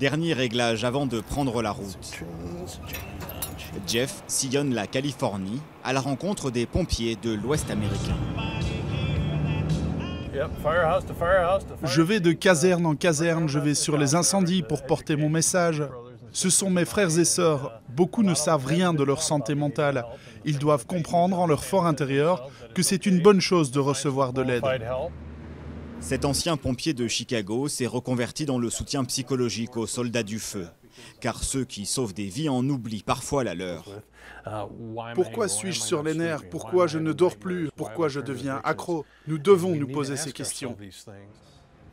Dernier réglage avant de prendre la route. Jeff sillonne la Californie à la rencontre des pompiers de l'Ouest américain. Je vais de caserne en caserne, je vais sur les incendies pour porter mon message. Ce sont mes frères et sœurs. Beaucoup ne savent rien de leur santé mentale. Ils doivent comprendre en leur fort intérieur que c'est une bonne chose de recevoir de l'aide. Cet ancien pompier de Chicago s'est reconverti dans le soutien psychologique aux soldats du feu. Car ceux qui sauvent des vies en oublient parfois la leur. Pourquoi suis-je sur les nerfs? Pourquoi je ne dors plus? Pourquoi je deviens accro? Nous devons nous poser ces questions.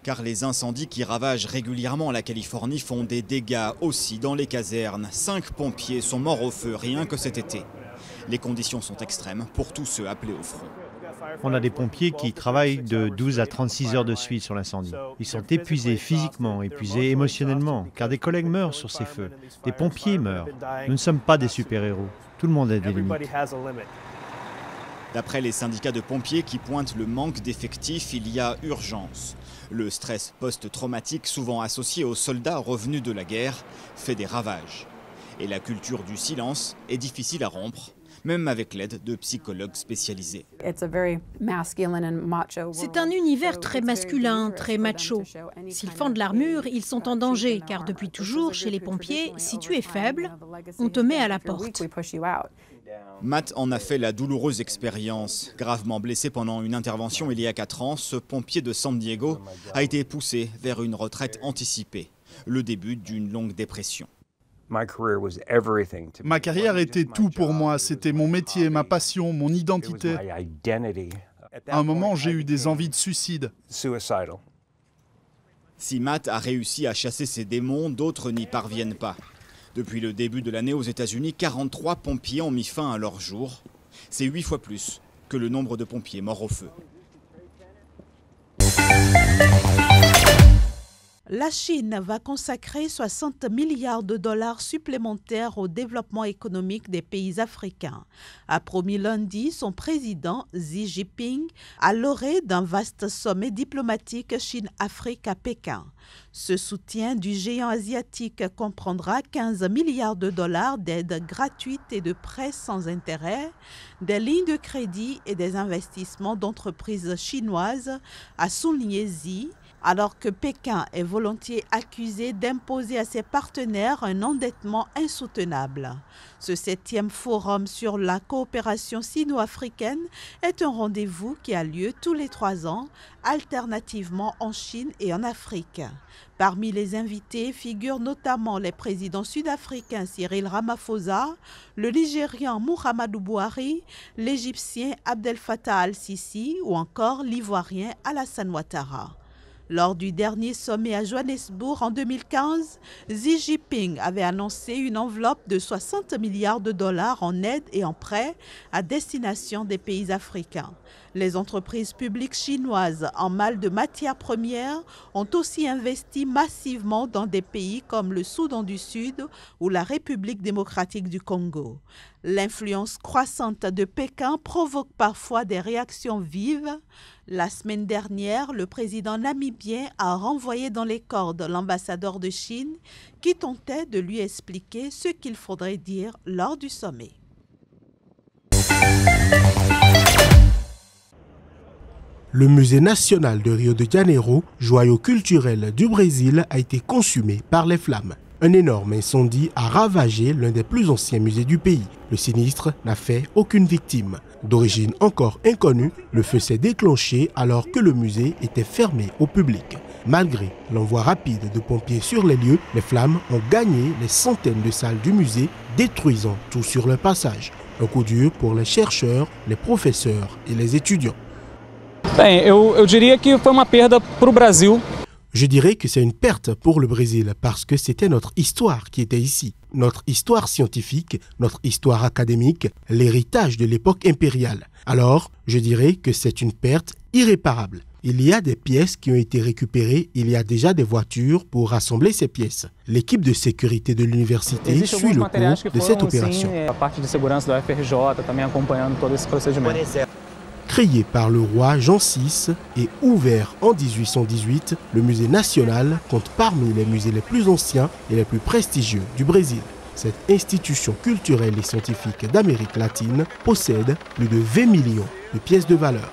Car les incendies qui ravagent régulièrement la Californie font des dégâts aussi dans les casernes. 5 pompiers sont morts au feu rien que cet été. Les conditions sont extrêmes pour tous ceux appelés au front. On a des pompiers qui travaillent de 12 à 36 heures de suite sur l'incendie. Ils sont épuisés physiquement, épuisés émotionnellement, car des collègues meurent sur ces feux. Des pompiers meurent. Nous ne sommes pas des super-héros. Tout le monde a des limites. D'après les syndicats de pompiers qui pointent le manque d'effectifs, il y a urgence. Le stress post-traumatique, souvent associé aux soldats revenus de la guerre, fait des ravages. Et la culture du silence est difficile à rompre, même avec l'aide de psychologues spécialisés. C'est un univers très masculin, très macho. S'ils fendent l'armure, ils sont en danger, car depuis toujours, chez les pompiers, si tu es faible, on te met à la porte. Matt en a fait la douloureuse expérience. Gravement blessé pendant une intervention il y a 4 ans, ce pompier de San Diego a été poussé vers une retraite anticipée, le début d'une longue dépression. Ma carrière était tout pour moi, c'était mon métier, ma passion, mon identité. À un moment, j'ai eu des envies de suicide. Si Matt a réussi à chasser ses démons, d'autres n'y parviennent pas. Depuis le début de l'année aux États-Unis, 43 pompiers ont mis fin à leur jour. C'est 8 fois plus que le nombre de pompiers morts au feu. La Chine va consacrer 60 milliards de dollars supplémentaires au développement économique des pays africains, a promis lundi son président Xi Jinping à l'orée d'un vaste sommet diplomatique Chine-Afrique à Pékin. Ce soutien du géant asiatique comprendra 15 milliards de dollars d'aides gratuites et de prêts sans intérêt, des lignes de crédit et des investissements d'entreprises chinoises, a souligné Xi, alors que Pékin est volontiers accusé d'imposer à ses partenaires un endettement insoutenable. Ce 7e forum sur la coopération sino-africaine est un rendez-vous qui a lieu tous les 3 ans, alternativement en Chine et en Afrique. Parmi les invités figurent notamment les présidents sud-africains Cyril Ramaphosa, le Nigérian Muhammadu Buhari, l'Égyptien Abdel Fattah al-Sisi ou encore l'Ivoirien Alassane Ouattara. Lors du dernier sommet à Johannesburg en 2015, Xi Jinping avait annoncé une enveloppe de 60 milliards de dollars en aide et en prêts à destination des pays africains. Les entreprises publiques chinoises en mal de matières premières ont aussi investi massivement dans des pays comme le Soudan du Sud ou la République démocratique du Congo. L'influence croissante de Pékin provoque parfois des réactions vives. La semaine dernière, le président namibien a renvoyé dans les cordes l'ambassadeur de Chine qui tentait de lui expliquer ce qu'il faudrait dire lors du sommet. Le musée national de Rio de Janeiro, joyau culturel du Brésil, a été consumé par les flammes. Un énorme incendie a ravagé l'un des plus anciens musées du pays. Le sinistre n'a fait aucune victime. D'origine encore inconnue, le feu s'est déclenché alors que le musée était fermé au public. Malgré l'envoi rapide de pompiers sur les lieux, les flammes ont gagné les centaines de salles du musée, détruisant tout sur leur passage. Un coup dur pour les chercheurs, les professeurs et les étudiants. Je dirais que c'est une perte pour le Brésil parce que c'était notre histoire qui était ici. Notre histoire scientifique, notre histoire académique, l'héritage de l'époque impériale. Alors, je dirais que c'est une perte irréparable. Il y a des pièces qui ont été récupérées, il y a déjà des voitures pour rassembler ces pièces. L'équipe de sécurité de l'université suit le cours de cette opération. Créé par le roi Jean VI et ouvert en 1818, le musée national compte parmi les musées les plus anciens et les plus prestigieux du Brésil. Cette institution culturelle et scientifique d'Amérique latine possède plus de 20 millions de pièces de valeur.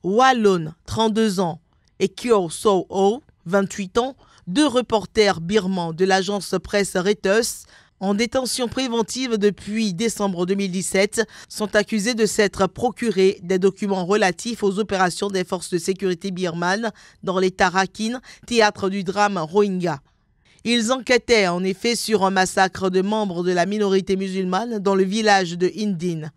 Wallon, 32 ans, et Kyo So-ho, 28 ans, deux reporters birmans de l'agence presse Reuters, en détention préventive depuis décembre 2017, sont accusés de s'être procurés des documents relatifs aux opérations des forces de sécurité birmanes dans l'État Rakhine, théâtre du drame Rohingya. Ils enquêtaient en effet sur un massacre de membres de la minorité musulmane dans le village de Hindin.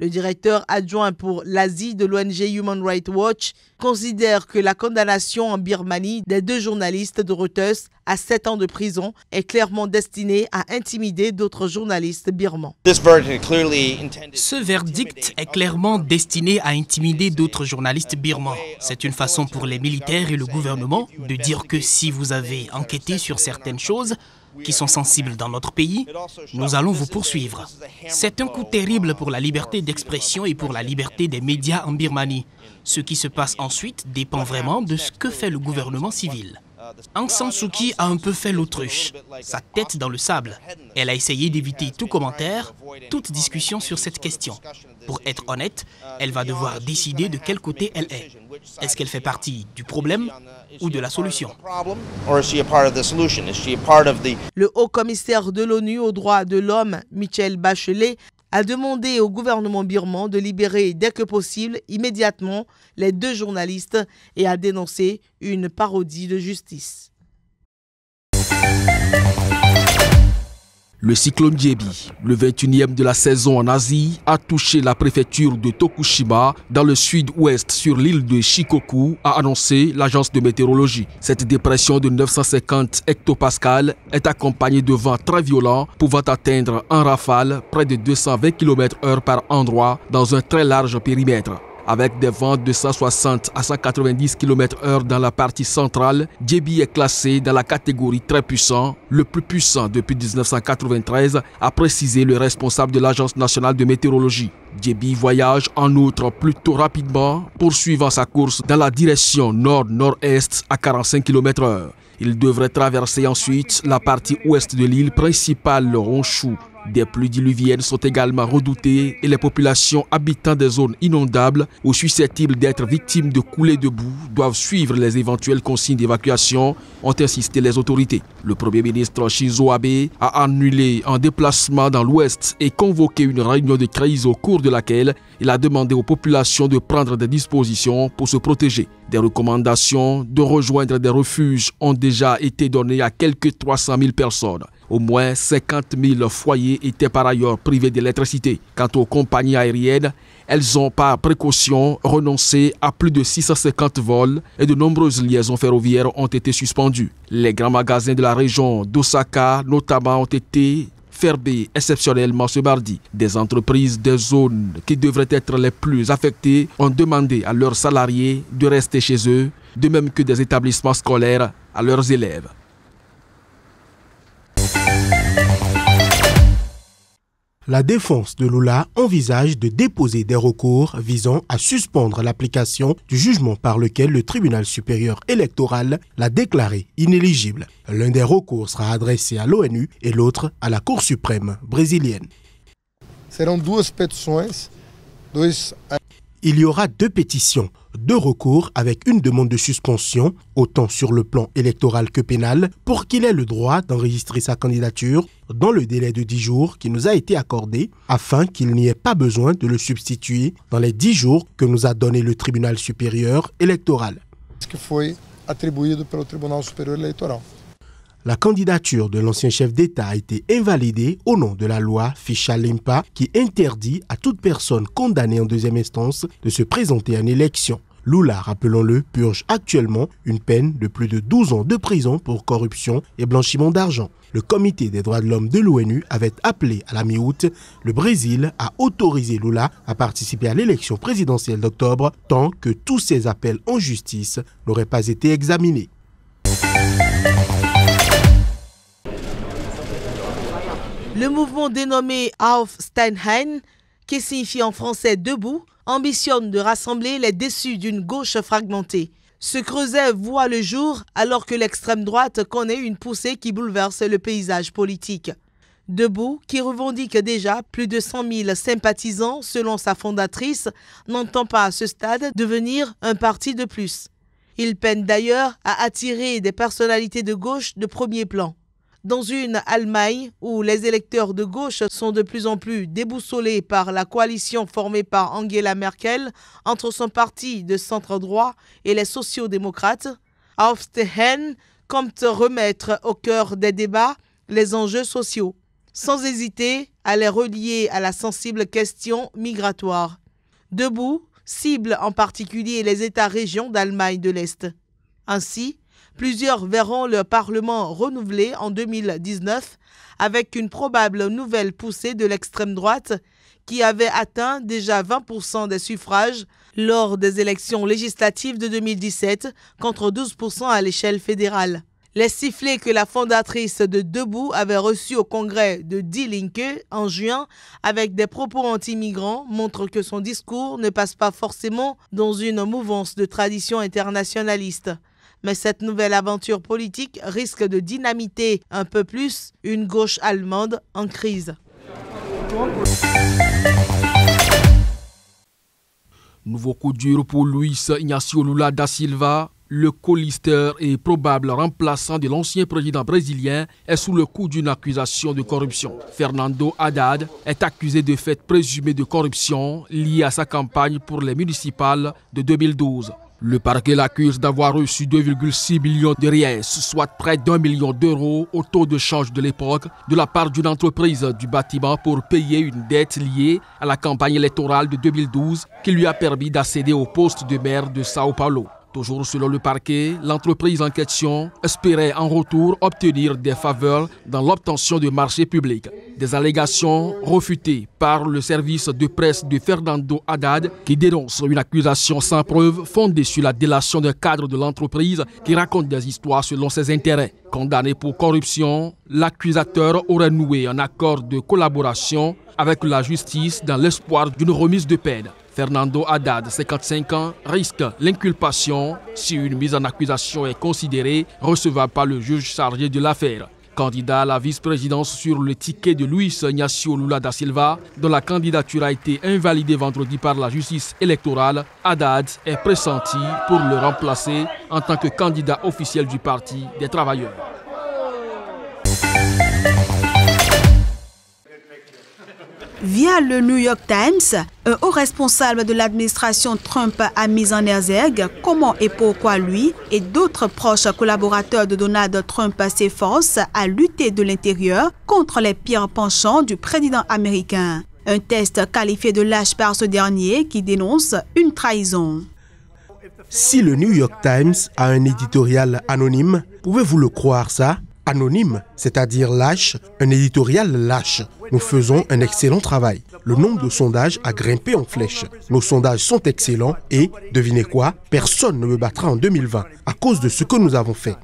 Le directeur adjoint pour l'Asie de l'ONG Human Rights Watch considère que la condamnation en Birmanie des deux journalistes de Reuters à 7 ans de prison est clairement destinée à intimider d'autres journalistes birmans. Ce verdict est clairement destiné à intimider d'autres journalistes birmans. C'est une façon pour les militaires et le gouvernement de dire que si vous avez enquêté sur certaines choses qui sont sensibles dans notre pays, nous allons vous poursuivre. C'est un coup terrible pour la liberté d'expression et pour la liberté des médias en Birmanie. Ce qui se passe ensuite dépend vraiment de ce que fait le gouvernement civil. Aung San Suu Kyi a un peu fait l'autruche, sa tête dans le sable. Elle a essayé d'éviter tout commentaire, toute discussion sur cette question. Pour être honnête, elle va devoir décider de quel côté elle est. Est-ce qu'elle fait partie du problème ou de la solution? Le haut-commissaire de l'ONU aux droits de l'homme, Michelle Bachelet, a demandé au gouvernement birman de libérer dès que possible, immédiatement, les deux journalistes et a dénoncé une parodie de justice. Le cyclone Jebi, le 21e de la saison en Asie, a touché la préfecture de Tokushima dans le sud-ouest sur l'île de Shikoku, a annoncé l'agence de météorologie. Cette dépression de 950 hectopascales est accompagnée de vents très violents pouvant atteindre en rafale près de 220 km/h par endroit dans un très large périmètre. Avec des vents de 160 à 190 km/h dans la partie centrale, Jebi est classé dans la catégorie très puissant, le plus puissant depuis 1993, a précisé le responsable de l'Agence nationale de météorologie. Jebi voyage en outre plutôt rapidement, poursuivant sa course dans la direction nord-nord-est à 45 km/h. Il devrait traverser ensuite la partie ouest de l'île principale, Honshu. Des pluies diluviennes sont également redoutées et les populations habitant des zones inondables ou susceptibles d'être victimes de coulées de boue doivent suivre les éventuelles consignes d'évacuation, ont insisté les autorités. Le Premier ministre Shinzo Abe a annulé un déplacement dans l'ouest et convoqué une réunion de crise au cours de laquelle il a demandé aux populations de prendre des dispositions pour se protéger. Des recommandations de rejoindre des refuges ont déjà été données à quelques 300 000 personnes. Au moins 50 000 foyers étaient par ailleurs privés d'électricité. Quant aux compagnies aériennes, elles ont par précaution renoncé à plus de 650 vols et de nombreuses liaisons ferroviaires ont été suspendues. Les grands magasins de la région d'Osaka notamment ont été fermés exceptionnellement ce mardi. Des entreprises des zones qui devraient être les plus affectées ont demandé à leurs salariés de rester chez eux, de même que des établissements scolaires à leurs élèves. La défense de Lula envisage de déposer des recours visant à suspendre l'application du jugement par lequel le tribunal supérieur électoral l'a déclaré inéligible. L'un des recours sera adressé à l'ONU et l'autre à la Cour suprême brésilienne. Il y aura deux pétitions, deux recours avec une demande de suspension, autant sur le plan électoral que pénal, pour qu'il ait le droit d'enregistrer sa candidature dans le délai de 10 jours qui nous a été accordé, afin qu'il n'y ait pas besoin de le substituer dans les 10 jours que nous a donné le tribunal supérieur électoral. La candidature de l'ancien chef d'État a été invalidée au nom de la loi Ficha-Limpa qui interdit à toute personne condamnée en deuxième instance de se présenter à une élection. Lula, rappelons-le, purge actuellement une peine de plus de 12 ans de prison pour corruption et blanchiment d'argent. Le Comité des droits de l'homme de l'ONU avait appelé à la mi-août le Brésil à autoriser Lula à participer à l'élection présidentielle d'octobre tant que tous ses appels en justice n'auraient pas été examinés. Le mouvement dénommé Aufstehen, qui signifie en français « debout », ambitionne de rassembler les déçus d'une gauche fragmentée. Ce creuset voit le jour alors que l'extrême droite connaît une poussée qui bouleverse le paysage politique. Debout, qui revendique déjà plus de 100 000 sympathisants selon sa fondatrice, n'entend pas à ce stade devenir un parti de plus. Il peine d'ailleurs à attirer des personnalités de gauche de premier plan. Dans une Allemagne où les électeurs de gauche sont de plus en plus déboussolés par la coalition formée par Angela Merkel entre son parti de centre-droit et les sociaux-démocrates, Aufstehen compte remettre au cœur des débats les enjeux sociaux, sans hésiter à les relier à la sensible question migratoire. Debout cible en particulier les États-régions d'Allemagne de l'Est. Ainsi, plusieurs verront leur parlement renouvelé en 2019 avec une probable nouvelle poussée de l'extrême droite qui avait atteint déjà 20% des suffrages lors des élections législatives de 2017 contre 12% à l'échelle fédérale. Les sifflets que la fondatrice de Debout avait reçus au congrès de Die Linke en juin avec des propos anti-migrants montrent que son discours ne passe pas forcément dans une mouvance de tradition internationaliste. Mais cette nouvelle aventure politique risque de dynamiter un peu plus une gauche allemande en crise. Nouveau coup dur pour Luis Inácio Lula da Silva. Le colister et probable remplaçant de l'ancien président brésilien est sous le coup d'une accusation de corruption. Fernando Haddad est accusé de faits présumés de corruption liés à sa campagne pour les municipales de 2012. Le parquet l'accuse d'avoir reçu 2,6 millions de reais, soit près d'1 million d'euros au taux de change de l'époque, de la part d'une entreprise du bâtiment pour payer une dette liée à la campagne électorale de 2012 qui lui a permis d'accéder au poste de maire de Sao Paulo. Toujours selon le parquet, l'entreprise en question espérait en retour obtenir des faveurs dans l'obtention de marchés publics. Des allégations refutées par le service de presse de Fernando Haddad qui dénonce une accusation sans preuve fondée sur la délation d'un cadre de l'entreprise qui raconte des histoires selon ses intérêts. Condamné pour corruption, l'accusateur aurait noué un accord de collaboration avec la justice dans l'espoir d'une remise de peine. Fernando Haddad, 55 ans, risque l'inculpation si une mise en accusation est considérée recevable par le juge chargé de l'affaire. Candidat à la vice-présidence sur le ticket de Luis Inácio Lula da Silva, dont la candidature a été invalidée vendredi par la justice électorale, Haddad est pressenti pour le remplacer en tant que candidat officiel du Parti des travailleurs. Via le New York Times, un haut responsable de l'administration Trump a mis en exergue comment et pourquoi lui et d'autres proches collaborateurs de Donald Trump s'efforcent à lutter de l'intérieur contre les pires penchants du président américain. Un test qualifié de lâche par ce dernier qui dénonce une trahison. Si le New York Times a un éditorial anonyme, pouvez-vous le croire ça? Anonyme, c'est-à-dire lâche, un éditorial lâche. Nous faisons un excellent travail. Le nombre de sondages a grimpé en flèche. Nos sondages sont excellents et, devinez quoi, personne ne me battra en 2020 à cause de ce que nous avons fait.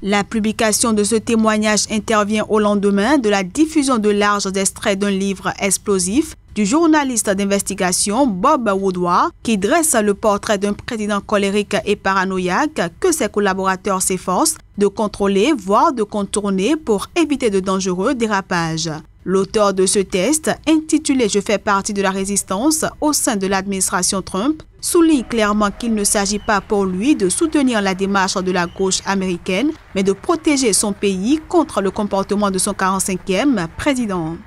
La publication de ce témoignage intervient au lendemain de la diffusion de larges extraits d'un livre explosif du journaliste d'investigation Bob Woodward qui dresse le portrait d'un président colérique et paranoïaque que ses collaborateurs s'efforcent de contrôler, voire de contourner pour éviter de dangereux dérapages. L'auteur de ce test, intitulé « Je fais partie de la résistance » au sein de l'administration Trump, souligne clairement qu'il ne s'agit pas pour lui de soutenir la démarche de la gauche américaine, mais de protéger son pays contre le comportement de son 45e président.